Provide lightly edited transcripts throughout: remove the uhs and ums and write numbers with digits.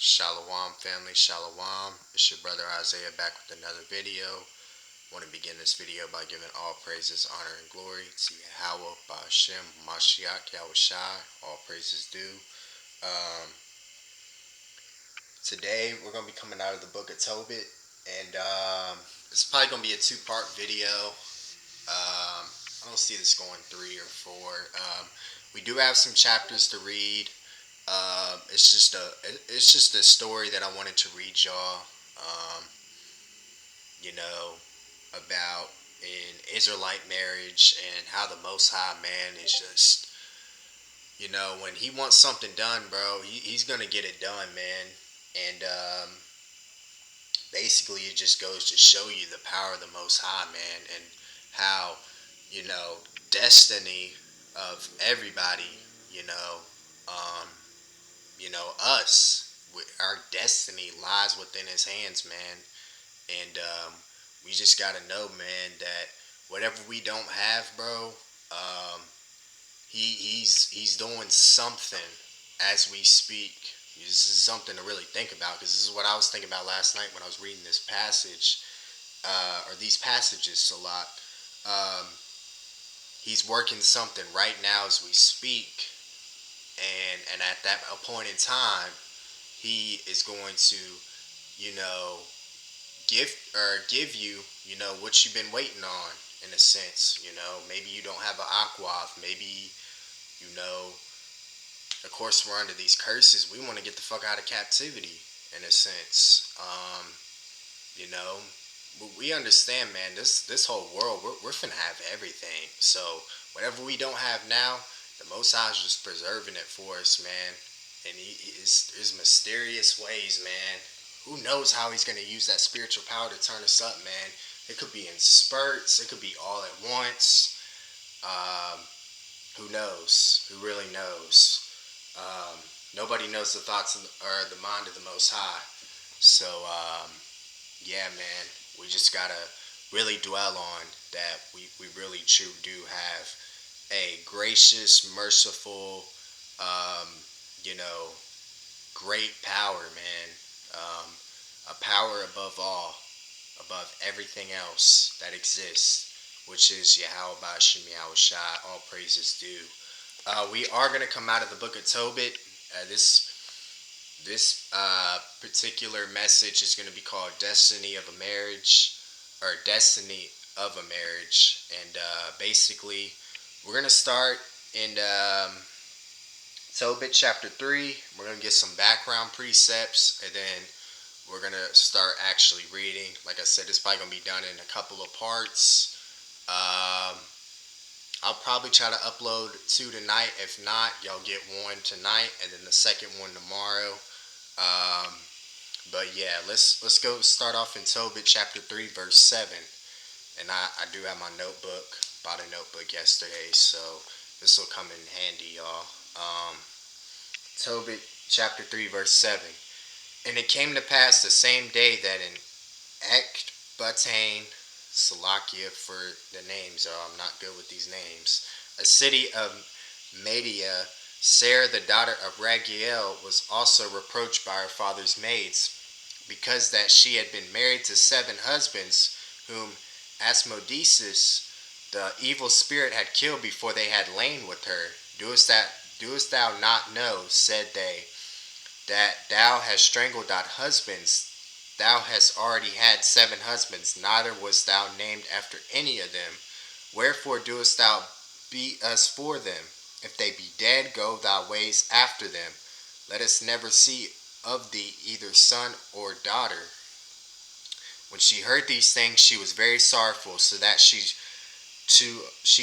Shalom family, shalom. It's your brother Isaiah back with another video. I want to begin this video by giving all praises, honor, and glory to Yahweh, Ba'ashem, Mashiach, Yahushai. All praises due. Um, Today we're going to be coming out of the book of Tobit, and it's probably going to be a two-part video. I don't see this going 3 or 4. We do have some chapters to read. It's just a story that I wanted to read y'all. Um, about an Israelite marriage and how the Most High man is just, when he wants something done, bro, he's gonna get it done, man. And basically, it just goes to show you the power of the Most High, man, and how, you know, destiny of everybody, you know, um, us, our destiny lies within His hands, man. And we just gotta know, man, that whatever we don't have, bro, um, he's doing something as we speak. This is something to really think about, because this is what I was thinking about last night when I was reading this passage, or these passages a lot. Um, he's working something right now as we speak, and at that point in time, he is going to, you know, give you, what you've been waiting on, in a sense. Maybe you don't have an aquaf. Maybe, you know, of course we're under these curses. We want to get the fuck out of captivity, in a sense. You know, we understand, man. This whole world, we're finna have everything. So whatever we don't have now, the Most High is just preserving it for us, man. And he is his mysterious ways, man. Who knows how he's gonna use that spiritual power to turn us up, man? It could be in spurts. It could be all at once. Um, who knows? Who really knows? Um, Nobody knows the thoughts or the mind of the Most High. So, yeah, man, we just gotta really dwell on that. We really true do have a gracious, merciful, um, you know, great power, man. Um, a power above all, above everything else that exists, which is Yahweh Ba'ashem Yahushai. All praises due. We are going to come out of the book of Tobit. This particular message is going to be called Destiny of a Marriage, or Destiny of a Marriage. And basically, we're going to start in Tobit chapter 3. We're going to get some background precepts, and then we're going to start actually reading. Like I said, it's probably going to be done in a couple of parts. I'll probably try to upload 2 tonight. If not, y'all get 1 tonight, and then the second one tomorrow. But yeah, let's go start off in Tobit chapter 3, verse 7. And I do have my notebook. Bought a notebook yesterday, so this will come in handy, y'all. Tobit chapter 3, verse 7. And it came to pass the same day that in Ecbatane, Salakia for the names, I'm not good with these names, a city of Media, Sarah the daughter of Raguel was also reproached by her father's maids, because that she had been married to 7 husbands, whom Asmodeus, the evil spirit, had killed before they had lain with her. Doest thou not know, said they, that thou hast strangled thy husbands? Thou hast already had 7 husbands, neither wast thou named after any of them. Wherefore doest thou beat us for them? If they be dead, go thy ways after them. Let us never see of thee either son or daughter. When she heard these things, she was very sorrowful, so that she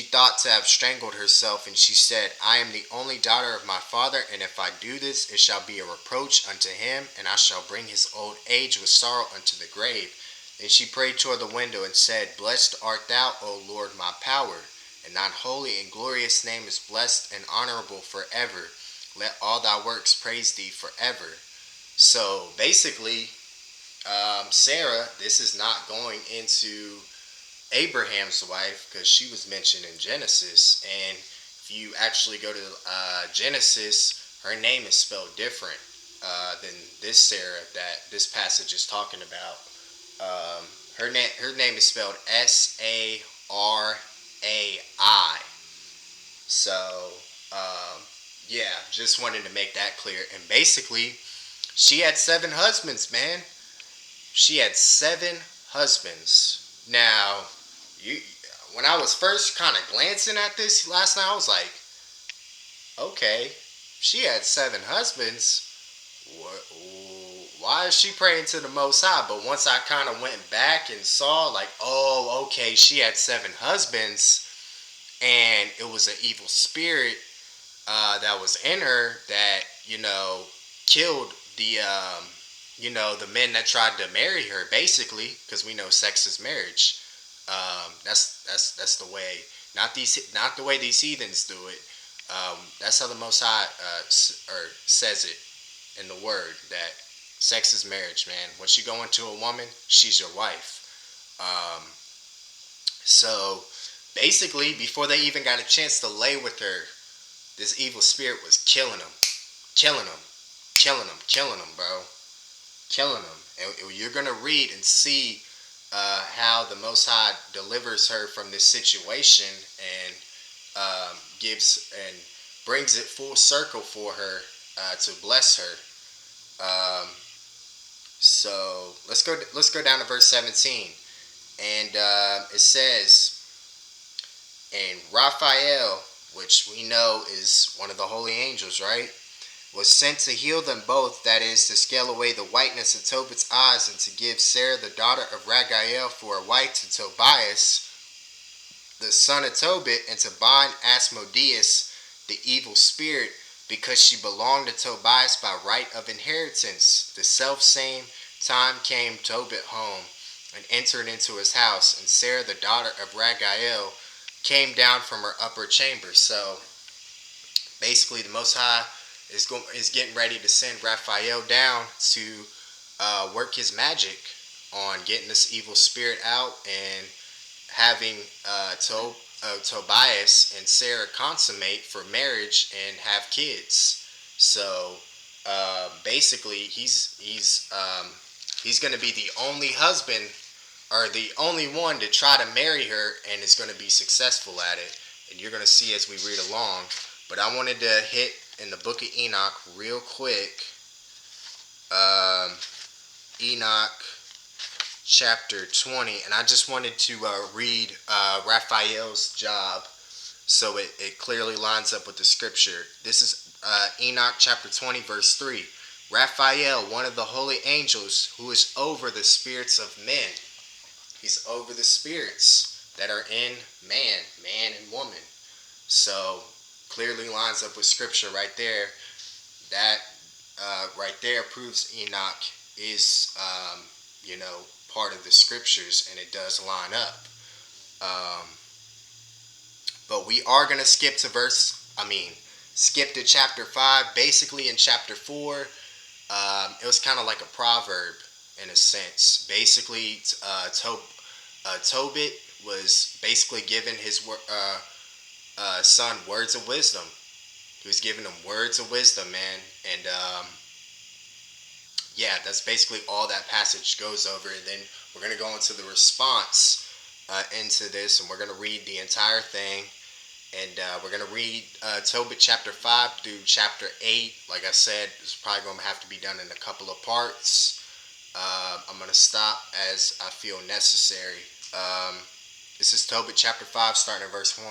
thought to have strangled herself, and she said, I am the only daughter of my father, and if I do this, it shall be a reproach unto him, and I shall bring his old age with sorrow unto the grave. Then she prayed toward the window, and said, Blessed art thou, O Lord, my power, and thine holy and glorious name is blessed and honorable forever. Let all thy works praise thee forever. So basically, Sarah, this is not going into Abraham's wife, because she was mentioned in Genesis, and if you actually go to Genesis, her name is spelled different. than this Sarah that this passage is talking about. Um, her name is spelled Sarai. So yeah, just wanted to make that clear. And basically, she had 7 husbands, man. She had 7 husbands. Now, you when I was first kind of glancing at this last night, I was like, okay, she had 7 husbands. Why is she praying to the Most High? But once I kind of went back and saw, like, oh, okay, she had 7 husbands, and it was an evil spirit that was in her that killed the men that tried to marry her, basically, because we know sex is marriage. That's the way, not the way these heathens do it. That's how the Most High says it in the Word, that sex is marriage, man. Once you go into a woman, she's your wife. Um, so basically, before they even got a chance to lay with her, this evil spirit was killing them, killing them, killing them, killing them, bro, killing them. And you're gonna read and see how the Most High delivers her from this situation and gives and brings it full circle for her to bless her. Um, so let's go down to verse 17, and it says, "And Raphael, which we know is one of the holy angels, right, was sent to heal them both, that is, to scale away the whiteness of Tobit's eyes, and to give Sarah the daughter of Ragael for a wife to Tobias, the son of Tobit, and to bind Asmodeus, the evil spirit, because she belonged to Tobias by right of inheritance. The self same time came Tobit home, and entered into his house, and Sarah the daughter of Ragael came down from her upper chamber." So basically, the Most High is getting ready to send Raphael down to work his magic on getting this evil spirit out and having Tobias and Sarah consummate for marriage and have kids. So basically, he's going to be the only husband, or the only one to try to marry her, and is going to be successful at it. And you're going to see as we read along. But I wanted to hit in the book of Enoch real quick. Enoch chapter 20. And I just wanted to read Raphael's job so it clearly lines up with the scripture. This is Enoch chapter 20, verse 3. "Raphael, one of the holy angels, who is over the spirits of men." He's over the spirits that are in man and woman. So clearly lines up with scripture right there. That right there proves Enoch is, part of the scriptures, and it does line up. Um, but we are going to skip to chapter 5. Basically, in chapter 4, it was kind of like a proverb in a sense. Basically, Tobit was basically giving his son words of wisdom. He was giving him words of wisdom, man. And yeah, that's basically all that passage goes over. And then we're going to go into the response into this, and we're going to read the entire thing. And we're going to read Tobit chapter 5 through chapter 8. Like I said, it's probably going to have to be done in a couple of parts. I'm going to stop as I feel necessary. This is Tobit chapter 5, starting at verse 1.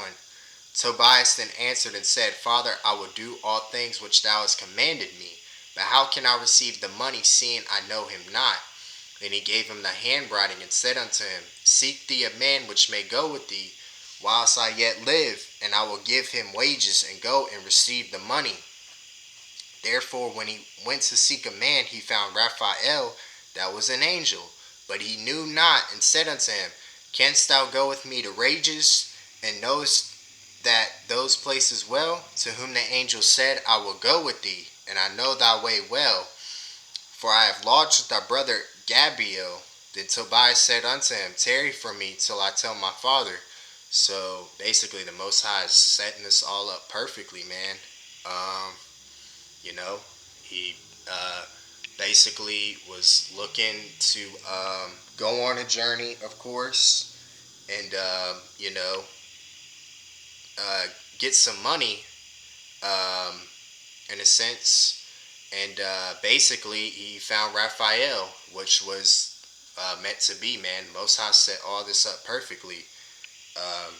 "Tobias then answered and said, Father, I will do all things which thou hast commanded me. But how can I receive the money, seeing I know him not? Then he gave him the handwriting, and said unto him, Seek thee a man which may go with thee, whilst I yet live, and I will give him wages, and go and receive the money. Therefore, when he went to seek a man, he found Raphael, that was an angel. But he knew not, and said unto him, Canst thou go with me to Rages, and knowest that those places well? To whom the angel said, I will go with thee, and I know thy way well, for I have lodged with thy brother Gabriel. Then Tobias said unto him, Tarry for me till I tell my father." So basically, the Most High is setting this all up perfectly, man. You know, he uh, basically was looking to go on a journey, of course, and uh, get some money, um, in a sense. And basically, he found Raphael, which was meant to be, man. Most High set all this up perfectly. Um,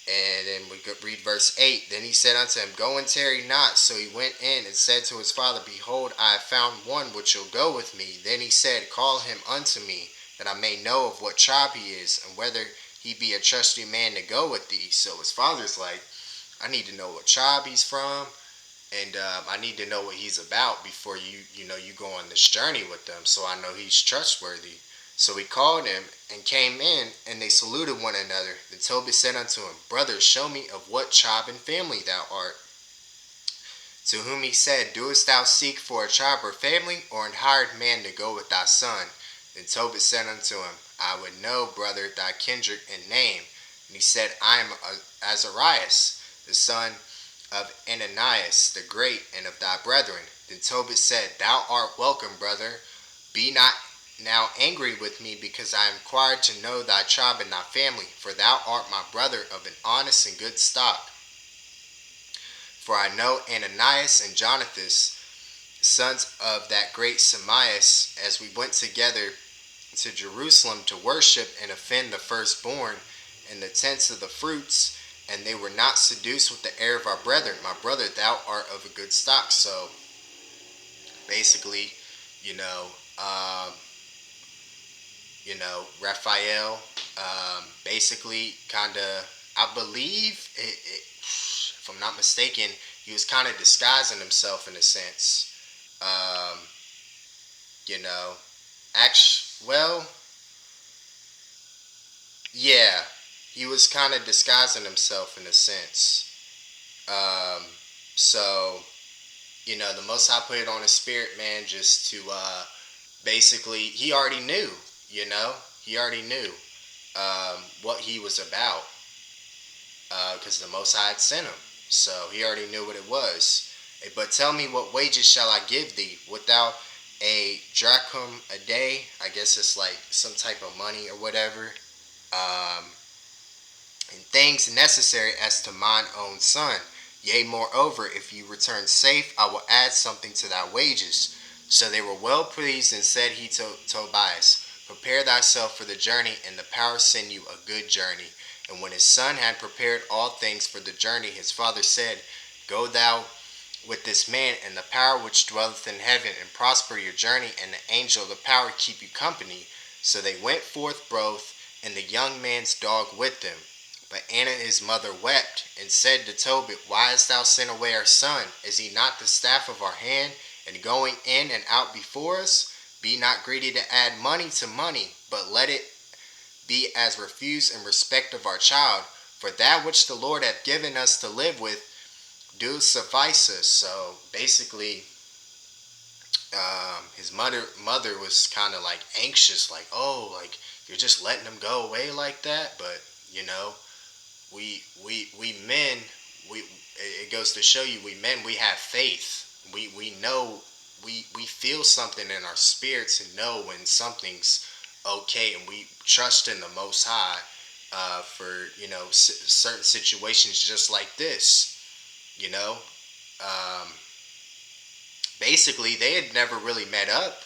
and then we could read verse 8. Then he said unto him, Go and tarry not. So he went in and said to his father, Behold, I have found one which will go with me. Then he said, Call him unto me, that I may know of what tribe he is, and whether he be a trusty man to go with thee. So his father's like, I need to know what tribe he's from, and I need to know what he's about before you go on this journey with them, so I know he's trustworthy. So he called him and came in, and they saluted one another. Then Tobit said unto him, Brother, show me of what tribe and family thou art. To whom he said, Doest thou seek for a tribe or family, or an hired man to go with thy son? Then Tobit said unto him, I would know, brother, thy kindred and name. And he said, I am Azarias, the son of Ananias the great, and of thy brethren. Then Tobit said, Thou art welcome, brother. Be not now angry with me, because I inquired to know thy tribe and thy family, for thou art my brother of an honest and good stock. For I know Ananias and Jonathan, sons of that great Samias, as we went together to Jerusalem to worship and offend the firstborn in the tents of the fruits, and they were not seduced with the error of our brethren. My brother, thou art of a good stock. So basically, you know, um, Raphael, basically, kind of, I believe, if I'm not mistaken, he was kind of disguising himself in a sense. Um, you know, well, yeah, he was kind of disguising himself in a sense. Um, so, the Most High put it on his spirit, man, just to basically, he already knew, he already knew what he was about, because the Most High had sent him. So he already knew what it was. But tell me, what wages shall I give thee? Without a drachm a day? I guess it's like some type of money or whatever. Um, and things necessary as to mine own son. Yea, moreover, if you return safe, I will add something to thy wages. So they were well pleased, and said he to Tobias, Prepare thyself for the journey, and the power send you a good journey. And when his son had prepared all things for the journey, his father said, Go thou with this man, and the power which dwelleth in heaven, and prosper your journey, and the angel of the power keep you company. So they went forth both, and the young man's dog with them. But Anna his mother wept, and said to Tobit, Why hast thou sent away our son? Is he not the staff of our hand, and going in and out before us? Be not greedy to add money to money, but let it be as refuse in respect of our child. For that which the Lord hath given us to live with do suffice us. So basically, his mother was kind of like anxious, like, oh, like, you're just letting him go away like that. But we men, we it goes to show you, we men, we have faith. We know, we feel something in our spirits and know when something's okay, and we trust in the Most High for certain situations just like this. You know, um, basically they had never really met up.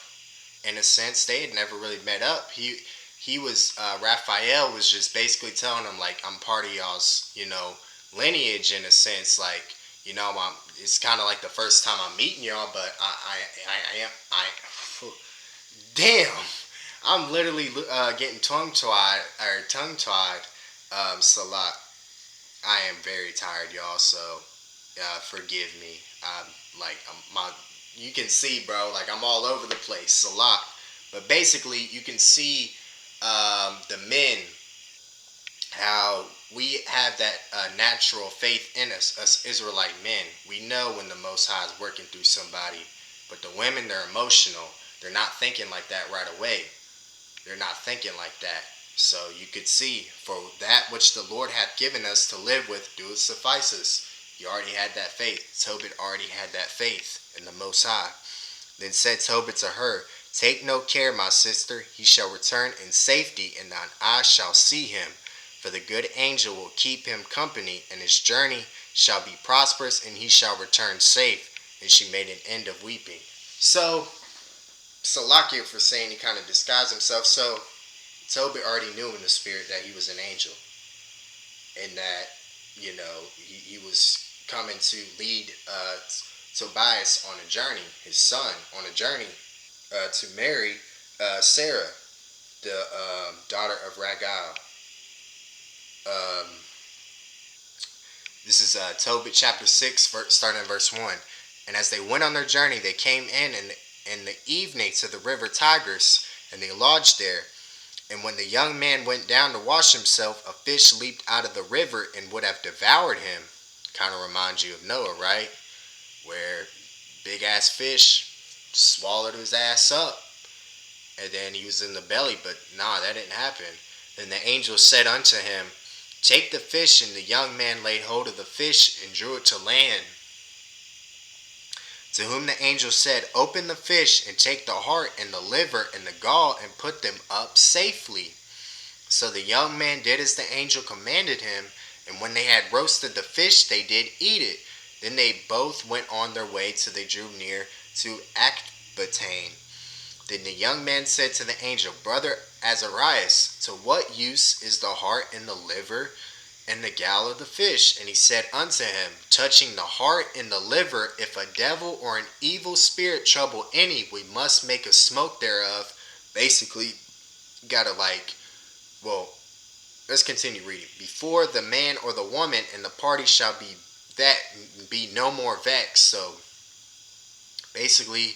In a sense, they had never really met up. He was Raphael was just basically telling him, like, I'm part of y'all's lineage, in a sense, like, it's kind of like the first time I'm meeting y'all, but I am damn, I'm literally getting tongue tied. Salat. I am very tired, y'all. So forgive me. Like, you can see, bro, like, I'm all over the place a lot. But basically, you can see the men, how we have that natural faith in us Israelite men. We know when the Most High is working through somebody. But the women, they're emotional. They're not thinking like that right away. They're not thinking like that. So you could see, for that which the Lord hath given us to live with, do it suffice us. You already had that faith. Tobit already had that faith in the Most High. Then said Tobit to her, Take no care, my sister, he shall return in safety, and thine eyes shall see him. For the good angel will keep him company, and his journey shall be prosperous, and he shall return safe. And she made an end of weeping. So, Salakia for saying he kind of disguised himself. So, Tobit already knew in the spirit that he was an angel, and that, he was coming to lead Tobias on a journey, his son, on a journey to marry Sarah, the daughter of Ragal. Um, this is Tobit chapter 6, starting in verse 1. And as they went on their journey, they came in the evening to the river Tigris, and they lodged there. And when the young man went down to wash himself, a fish leaped out of the river and would have devoured him. Kind of reminds you of Noah, right? Where big ass fish swallowed his ass up, and then he was in the belly. But nah, that didn't happen. Then the angel said unto him, Take the fish. And the young man laid hold of the fish and drew it to land. To whom the angel said, Open the fish and take the heart and the liver and the gall and put them up safely. So the young man did as the angel commanded him, and when they had roasted the fish, they did eat it. Then they both went on their way till they drew near to Ecbatane. Then the young man said to the angel, Brother Azarias, to what use is the heart and the liver and the gall of the fish? And he said unto him, Touching the heart and the liver, if a devil or an evil spirit trouble any, we must make a smoke thereof. Basically, gotta well, let's continue reading. Before the man or the woman and the party shall be no more vexed. So basically,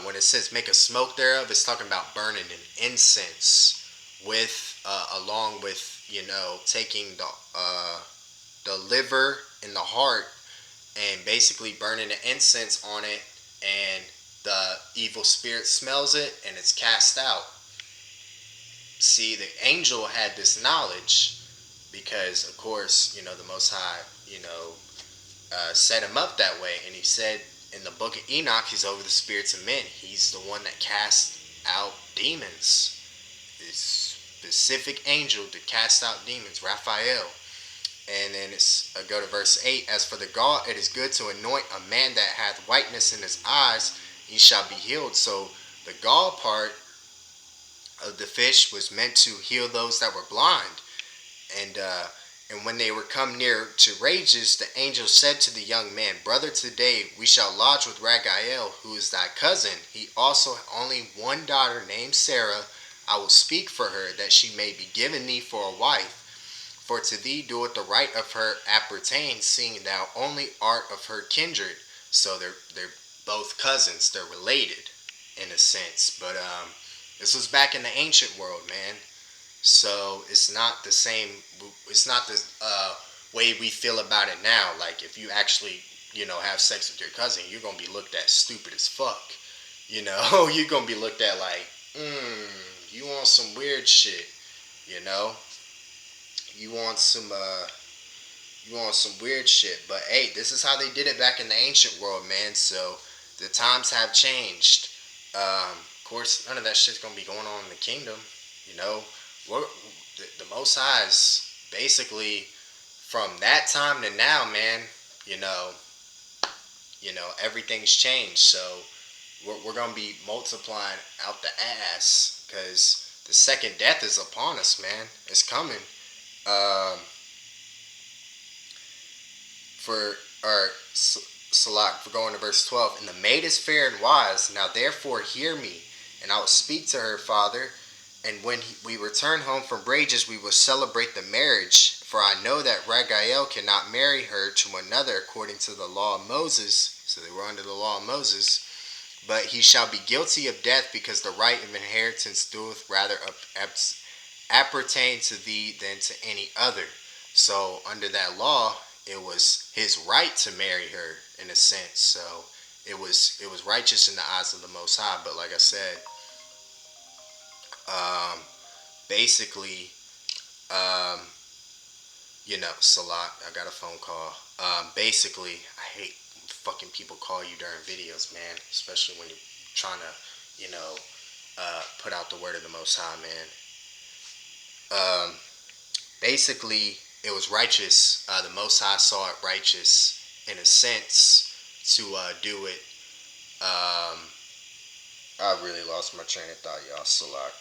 when it says make a smoke thereof, it's talking about burning an incense with, along with, taking the liver and the heart, and basically burning the incense on it, and the evil spirit smells it and it's cast out. See, the angel had this knowledge because, of course, the Most High, set him up that way. And he said in the book of Enoch, he's over the spirits of men. He's the one that casts out demons. This specific angel to cast out demons, Raphael. And then go to verse 8. As for the gall, it is good to anoint a man that hath whiteness in his eyes, he shall be healed. So the gall part of the fish was meant to heal those that were blind. And when they were come near to Rages, the angel said to the young man, Brother, today we shall lodge with Ragael, who is thy cousin. He also only one daughter named Sarah. I will speak for her, that she may be given thee for a wife. For to thee doeth the right of her appertain, seeing thou only art of her kindred. So they're both cousins. They're related in a sense. But this was back in the ancient world, man. So it's not the same. It's not the way we feel about it now. Like if you actually, have sex with your cousin, you're gonna be looked at stupid as fuck. You're gonna be looked at like, you want some weird shit. You want some weird shit. But hey, this is how they did it back in the ancient world, man. So the times have changed. Of course, none of that shit's gonna be going on in the kingdom. The Most High is basically from that time to now, man. Everything's changed. So we're gonna be multiplying out the ass because the second death is upon us, man. It's coming. For going to verse 12. And the maid is fair and wise. Now therefore hear me, and I will speak to her father. And when we return home from Rages, we will celebrate the marriage. For I know that Ragael cannot marry her to another according to the law of Moses. So they were under the law of Moses. But he shall be guilty of death, because the right of inheritance doeth rather appertain to thee than to any other. So under that law, it was his right to marry her in a sense. So it was righteous in the eyes of the Most High. But like I said, basically, Salat, I got a phone call. Basically, I hate fucking people call you during videos, man. Especially when you're trying to, put out the word of the Most High, man. Um, Basically, it was righteous. The Most High saw it righteous, in a sense, to do it. I really lost my train of thought, y'all. Salak.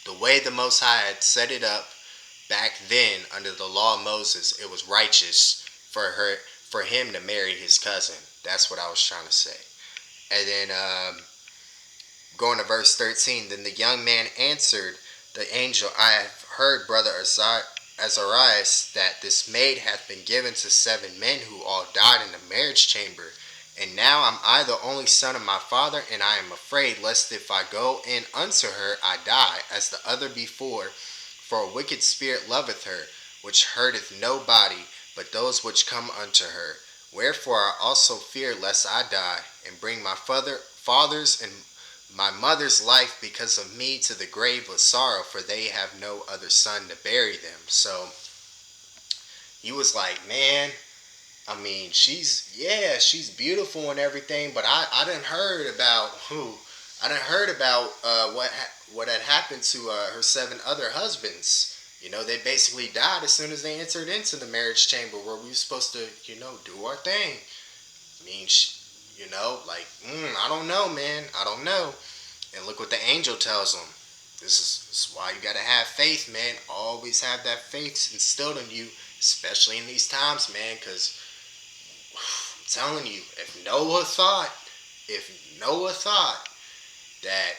The way the Most High had set it up back then under the law of Moses, it was righteous for him to marry his cousin. That's what I was trying to say. And then going to verse 13, then the young man answered the angel, I have heard, brother Azarias, that this maid hath been given to 7 men who all died in the marriage chamber. And now am I the only son of my father, and I am afraid lest if I go in unto her I die, as the other before. For a wicked spirit loveth her, which hurteth no body, but those which come unto her. Wherefore I also fear lest I die, and bring my father's and my mother's life because of me to the grave with sorrow, for they have no other son to bury them. So he was like, man, I mean, she's beautiful and everything, but I done heard about what had happened to her 7 other husbands. They basically died as soon as they entered into the marriage chamber where we were supposed to, do our thing. I mean, I don't know, man. I don't know. And look what the angel tells them. This is why you gotta have faith, man. Always have that faith instilled in you, especially in these times, man, because I'm telling you, if Noah thought that,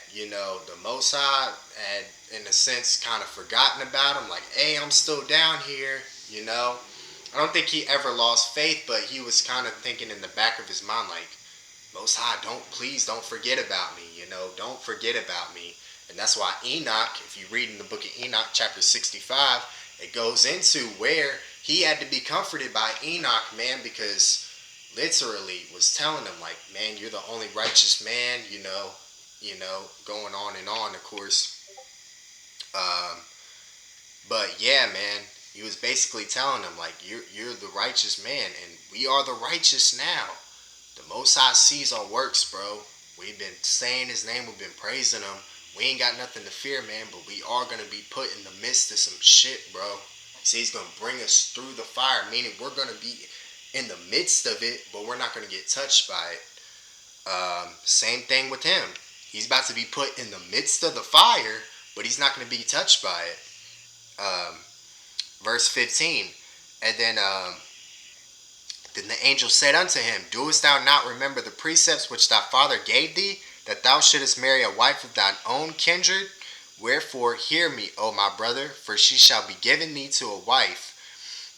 the Most High had, in a sense, kind of forgotten about him, like, hey, I'm still down here, I don't think he ever lost faith, but he was kind of thinking in the back of his mind, like, Most High, please don't forget about me, don't forget about me. And that's why Enoch, if you read in the book of Enoch, chapter 65, it goes into where he had to be comforted by Enoch, man, because literally was telling him, like, man, you're the only righteous man, going on and on, of course. But yeah, man, he was basically telling him, like, you're the righteous man, and we are the righteous now. The Most High sees our works, bro. We've been saying his name, we've been praising him. We ain't got nothing to fear, man, but we are going to be put in the midst of some shit, bro. See, he's going to bring us through the fire, meaning we're going to be in the midst of it, but we're not going to get touched by it. Same thing with him. He's about to be put in the midst of the fire, but he's not going to be touched by it. Verse 15, and then the angel said unto him, doest thou not remember the precepts which thy father gave thee, that thou shouldest marry a wife of thine own kindred? Wherefore hear me, O my brother, for she shall be given thee to a wife.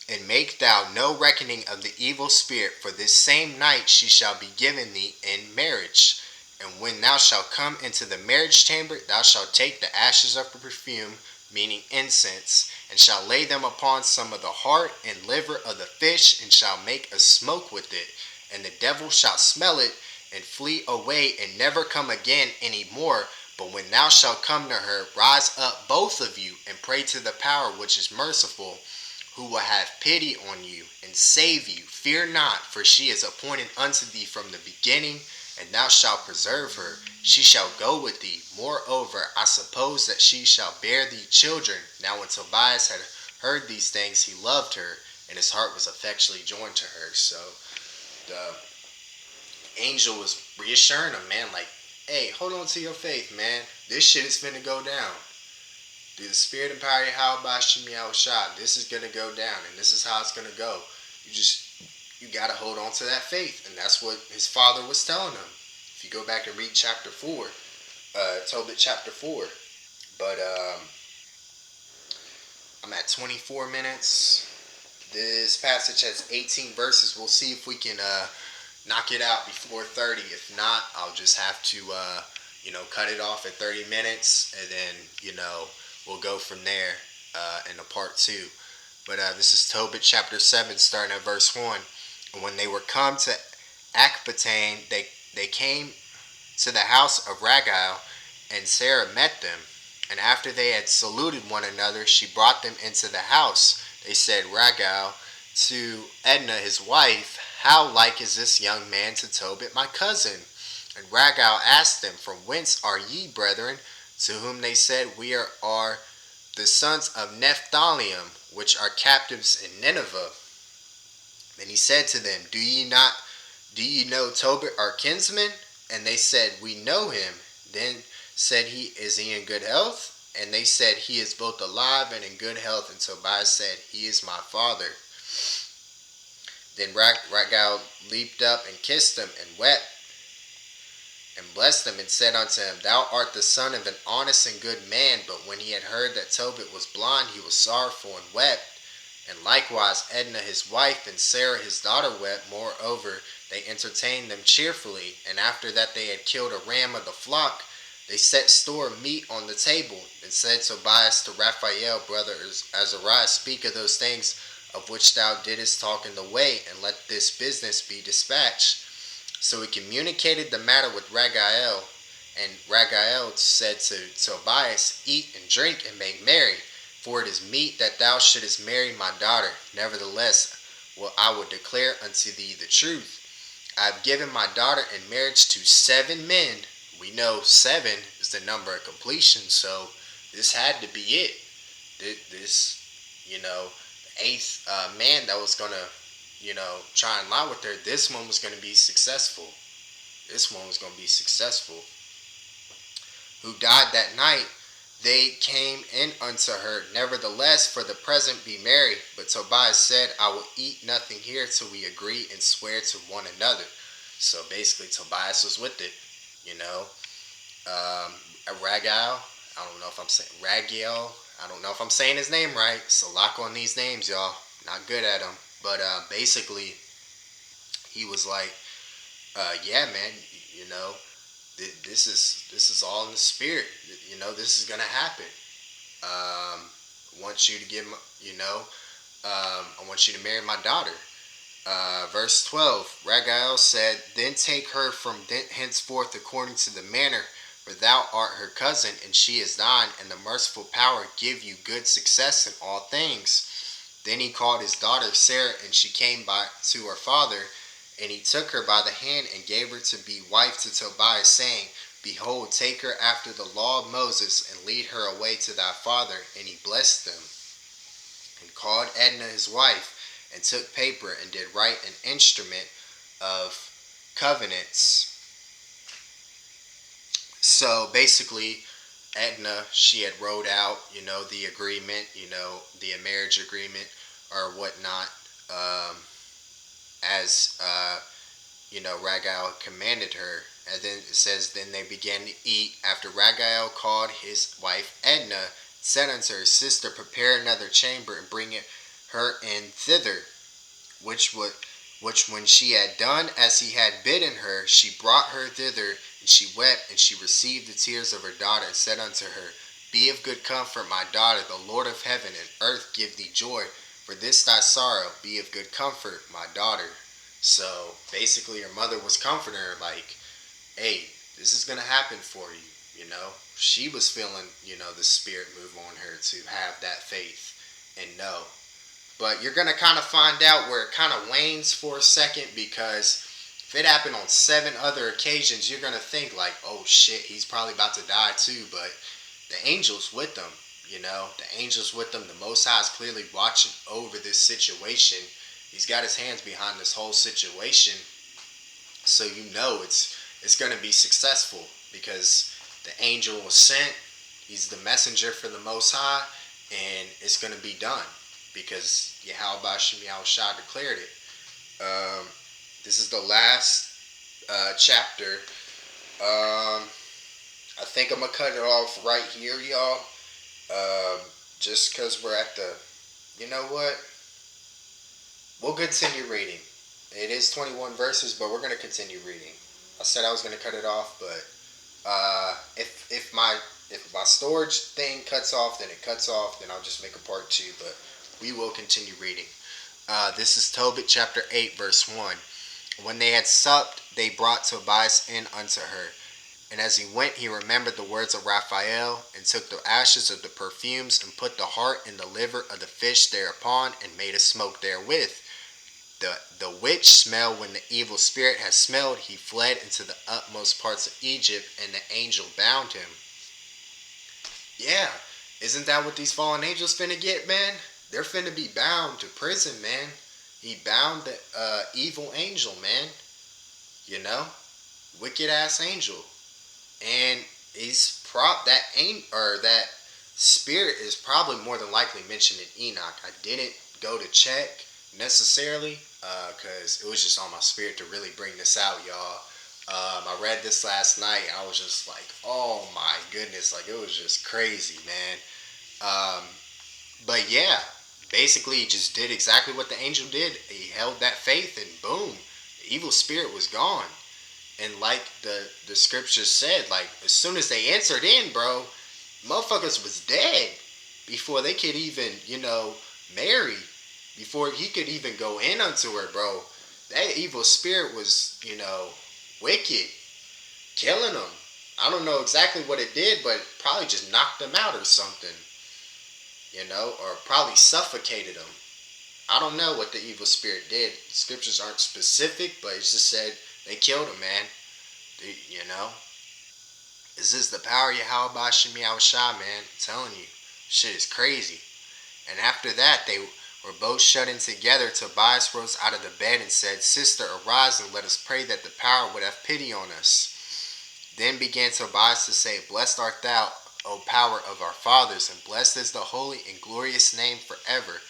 And make thou no reckoning of the evil spirit, for this same night she shall be given thee in marriage. And when thou shalt come into the marriage chamber, thou shalt take the ashes of the perfume, meaning incense, and shall lay them upon some of the heart and liver of the fish, and shall make a smoke with it. And the devil shall smell it, and flee away, and never come again any more. But when thou shalt come to her, rise up both of you, and pray to the power which is merciful, who will have pity on you, and save you. Fear not, for she is appointed unto thee from the beginning, and thou shalt preserve her. She shall go with thee. Moreover, I suppose that she shall bear thee children. Now when Tobias had heard these things, he loved her, and his heart was effectually joined to her. So the angel was reassuring him, man, like, hey, hold on to your faith, man. This shit is finna go down. Through the spirit and power of Yahweh Shemi Awashad, this is gonna go down, and this is how it's gonna go. You gotta hold on to that faith, and that's what his father was telling him. If you go back and read chapter 4, TOBIT chapter 4. But I'm at 24 minutes. This passage has 18 verses. We'll see if we can knock it out before 30. If not, I'll just have to cut it off at 30 minutes, and then we'll go from there in a part 2. But this is TOBIT chapter 7, starting at verse 1. And when they were come to Akbatane, they came to the house of Raguel, and Sarah met them. And after they had saluted one another, she brought them into the house. They said, Raguel to Edna his wife, how like is this young man to Tobit my cousin? And Ragal asked them, From whence are ye, brethren? To whom they said, We are the sons of Nephthalim, which are captives in Nineveh. And he said to them, Do ye know Tobit our kinsman? And they said, We know him. Then said he, Is he in good health? And they said, He is both alive and in good health. And Tobias said, He is my father. Then Ragal leaped up and kissed him and wept and blessed him and said unto him, Thou art the son of an honest and good man. But when he had heard that Tobit was blind, he was sorrowful and wept. And likewise Edna his wife and Sarah his daughter wept. Moreover, they entertained them cheerfully. And after that they had killed a ram of the flock, they set store of meat on the table. And said Tobias to Raphael, brother Azariah, Speak of those things of which thou didst talk in the way, and let this business be dispatched. So he communicated the matter with Raguel, and Raguel said to Tobias, Eat and drink and make merry, for it is meet that thou shouldest marry my daughter. Nevertheless, I will declare unto thee the truth. I have given my daughter in marriage to 7 men. We know 7 is the number of completion, so this had to be it. This, the 8th man that was going to try and lie with her, this one was going to be successful. Who died that night, they came in unto her. Nevertheless, for the present be merry. But Tobias said, I will eat nothing here till we agree and swear to one another. So basically, Tobias was with it, Ragal, Ragiel, I don't know if I'm saying his name right. So lock on these names, y'all. Not good at them. But basically, he was like, yeah, man, this is all in the spirit. This is gonna happen. I want you to I want you to marry my daughter. Verse 12, Raguel said, Then take her from henceforth according to the manner, for thou art her cousin, and she is thine, and the merciful power give you good success in all things. Then he called his daughter Sarah, and she came by to her father, and he took her by the hand and gave her to be wife to Tobias, saying, Behold, take her after the law of Moses, and lead her away to thy father. And he blessed them, and called Edna his wife, and took paper, and did write an instrument of covenants. So basically, Edna, she had wrote out, the agreement, the marriage agreement or whatnot, as, Raguel commanded her. And then it says, Then they began to eat. After Raguel called his wife Edna, said unto her sister, Prepare another chamber, and bring her in thither. Which when she had done as he had bidden her, she brought her thither, and she wept, and she received the tears of her daughter, and said unto her, Be of good comfort, my daughter, the Lord of heaven and earth give thee joy. For this thy sorrow, be of good comfort, my daughter. So basically her mother was comforting her like, hey, this is going to happen for you, She was feeling, the spirit move on her to have that faith and know. But you're going to kind of find out where it kind of wanes for a second, because if it happened on 7 other occasions, you're going to think like, oh shit, he's probably about to die too. But the angel's with them, the angel's with them. The Most High is clearly watching over this situation. He's got his hands behind this whole situation. So it's going to be successful, because the angel was sent. He's the messenger for the Most High, and it's going to be done, because Yahweh Shem Yahushua declared it. This is the last chapter. I think I'm going to cut it off right here, y'all. Just because we're at the... You know what? We'll continue reading. It is 21 verses, but we're going to continue reading. I said I was going to cut it off, but if my storage thing cuts off, then it cuts off. Then I'll just make a part 2, but we will continue reading. This is Tobit chapter 8, verse 1. When they had supped, they brought Tobias in unto her. And as he went, he remembered the words of Raphael, and took the ashes of the perfumes, and put the heart and the liver of the fish thereupon, and made a smoke therewith. the witch smelled when the evil spirit had smelled, he fled into the utmost parts of Egypt, and the angel bound him. Yeah, isn't that what these fallen angels finna get, man? They're finna be bound to prison, man. He bound the evil angel, man. You know, wicked ass angel, and he's that spirit is probably more than likely mentioned in Enoch. I didn't go to check necessarily because it was just on my spirit to really bring this out, y'all. I read this last night. I was just like, oh my goodness, like it was just crazy, man. Um, but yeah, basically, he just did exactly what the angel did. He held that faith, and boom, the evil spirit was gone. And like the scriptures said, like as soon as they entered in, bro, motherfuckers was dead before they could even, marry, before he could even go in unto her, bro. That evil spirit was, wicked, killing them. I don't know exactly what it did, but probably just knocked them out or something, or probably suffocated them. I don't know what the evil spirit did. Scriptures aren't specific, but it just said they killed him, man. You know? This is the power of Yahweh Shemi Awashai, man. I'm telling you. Shit is crazy. And after that, they were both shut in together. Tobias rose out of the bed and said, Sister, arise and let us pray that the power would have pity on us. Then began Tobias to say, Blessed art thou, O power of our fathers, and blessed is the holy and glorious name forever.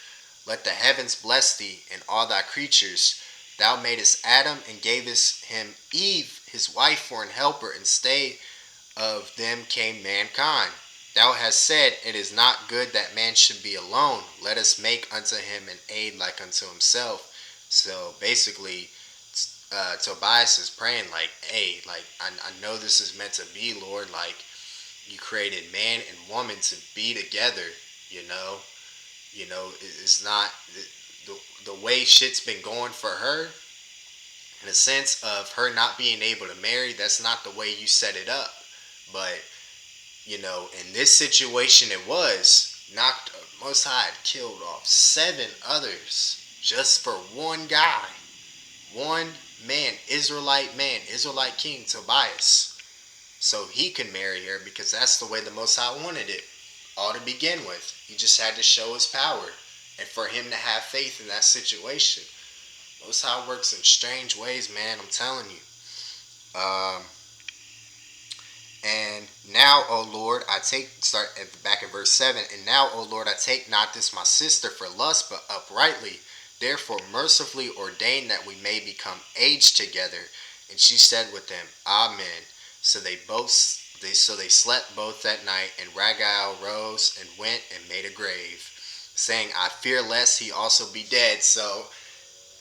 Let the heavens bless thee, and all thy creatures. Thou madest Adam, and gavest him Eve, his wife, for an helper, and stay of them came mankind. Thou hast said, It is not good that man should be alone. Let us make unto him an aid like unto himself. So basically, Tobias is praying like, hey, like I know this is meant to be, Lord. Like you created man and woman to be together. It's not the way shit's been going for her. In a sense of her not being able to marry, that's not the way you set it up. But in this situation, it was knocked. Most High had killed off 7 others just for one guy, one man, Israelite king Tobias, so he could marry her because that's the way the Most High wanted it. All to begin with, he just had to show his power, and for him to have faith in that situation. Most High works in strange ways, man. I'm telling you. And now, O Lord, start back at verse 7. And now, O Lord, I take not this my sister for lust, but uprightly. Therefore, mercifully ordain that we may become aged together. And she said with them, Amen. So they slept both that night. And Ragael rose and went and made a grave, saying, I fear lest he also be dead. So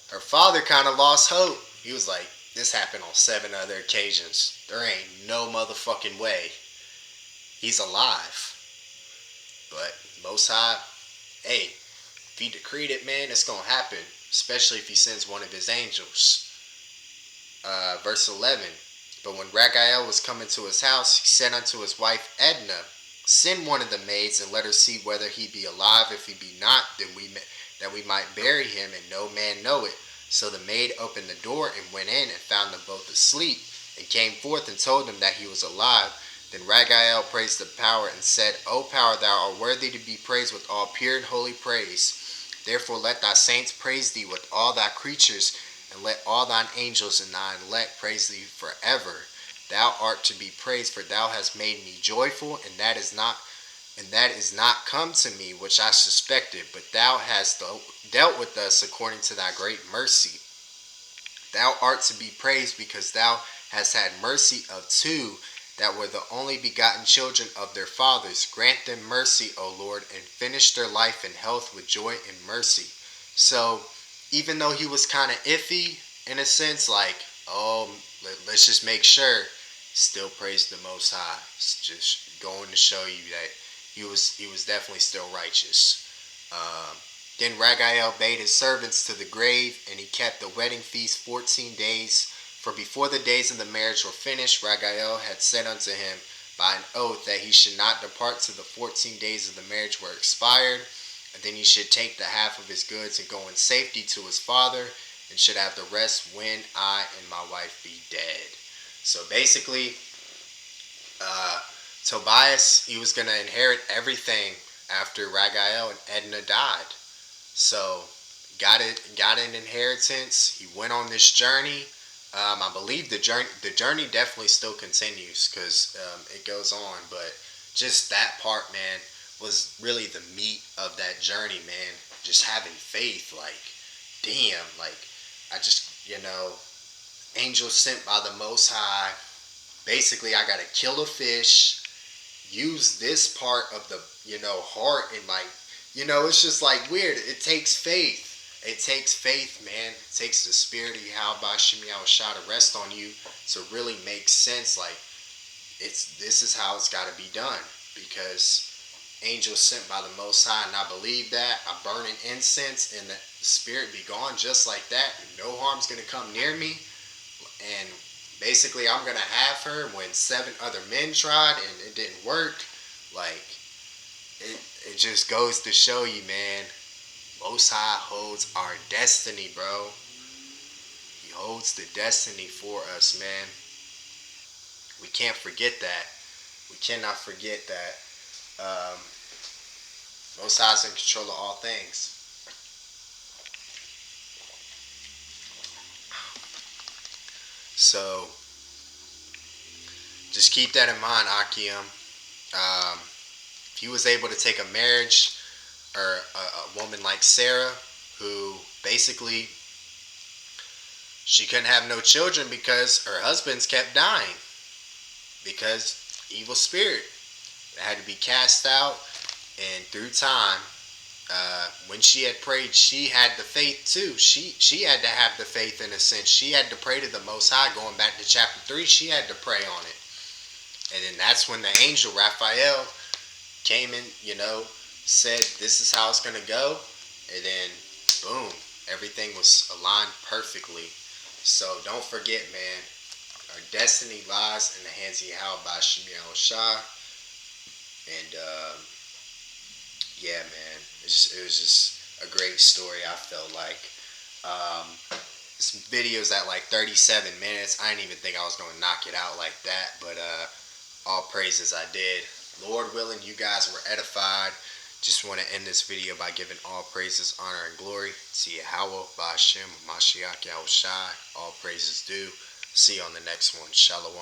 her father kind of lost hope. He was like, this happened on 7 other occasions. There ain't no motherfucking way he's alive. But Most High, hey, if he decreed it, man, it's going to happen. Especially if he sends one of his angels. Verse 11. But when Ragael was coming to his house, he said unto his wife Edna, Send one of the maids and let her see whether he be alive. If he be not, then that we might bury him and no man know it. So the maid opened the door and went in and found them both asleep, and came forth and told them that he was alive. Then Ragael praised the power and said, O power, thou art worthy to be praised with all pure and holy praise. Therefore let thy saints praise thee with all thy creatures, and let all thine angels and thine elect praise thee forever. Thou art to be praised, for thou hast made me joyful, and that is not come to me which I suspected, but thou hast dealt with us according to thy great mercy. Thou art to be praised, because thou hast had mercy of 2 that were the only begotten children of their fathers. Grant them mercy, O Lord, and finish their life in health with joy and mercy. So, even though he was kind of iffy, in a sense, like, oh, let's just make sure, still praise the Most High. It's just going to show you that he was definitely still righteous. Then Ragael bade his servants to the grave, and he kept the wedding feast 14 days. For before the days of the marriage were finished, Ragael had said unto him by an oath that he should not depart till the 14 days of the marriage were expired, and then he should take the half of his goods and go in safety to his father, and should have the rest when I and my wife be dead. So basically, uh, Tobias, he was going to inherit everything after Ragael and Edna died. So got an inheritance. He went on this journey. I believe the journey definitely still continues because it goes on. But just that part, man, was really the meat of that journey, man. Just having faith, like, damn, like, I just, angel sent by the Most High. Basically, I gotta kill a fish, use this part of the heart in my it's just like weird. It takes faith. It takes faith, man. It takes the spirit of Yahweh Shemi Shah to rest on you to really make sense. Like, this is how it's got to be done, because angels sent by the Most High, and I believe that. I burn an incense and the spirit be gone just like that. No harm's gonna come near me, and basically I'm gonna have her when 7 other men tried and it didn't work. Like, it, it just goes to show you, man. Most High holds our destiny, bro. He holds the destiny for us, man. We can't forget that. We cannot forget that. Most High's in control of all things. So just keep that in mind, Akim. If he was able to take a marriage, or a woman like Sarah, who basically she couldn't have no children because her husbands kept dying because evil spirit had to be cast out, and through time, when she had prayed, she had the faith too. She had to have the faith in a sense. She had to pray to the Most High. Going back to chapter 3, she had to pray on it, and then that's when the angel Raphael came in, said this is how it's gonna go, and then boom, everything was aligned perfectly. So don't forget, man, our destiny lies in the hands of Yahweh by Shemiel Shah, and yeah, man, it was just a great story. I felt like this video's at like 37 minutes. I didn't even think I was gonna knock it out like that, but all praises I did. Lord willing, you guys were edified. Just want to end this video by giving all praises, honor, and glory to Yahweh, Ba'ashem, Mashiach, Yahushai. All praises due. See you on the next one. Shalom.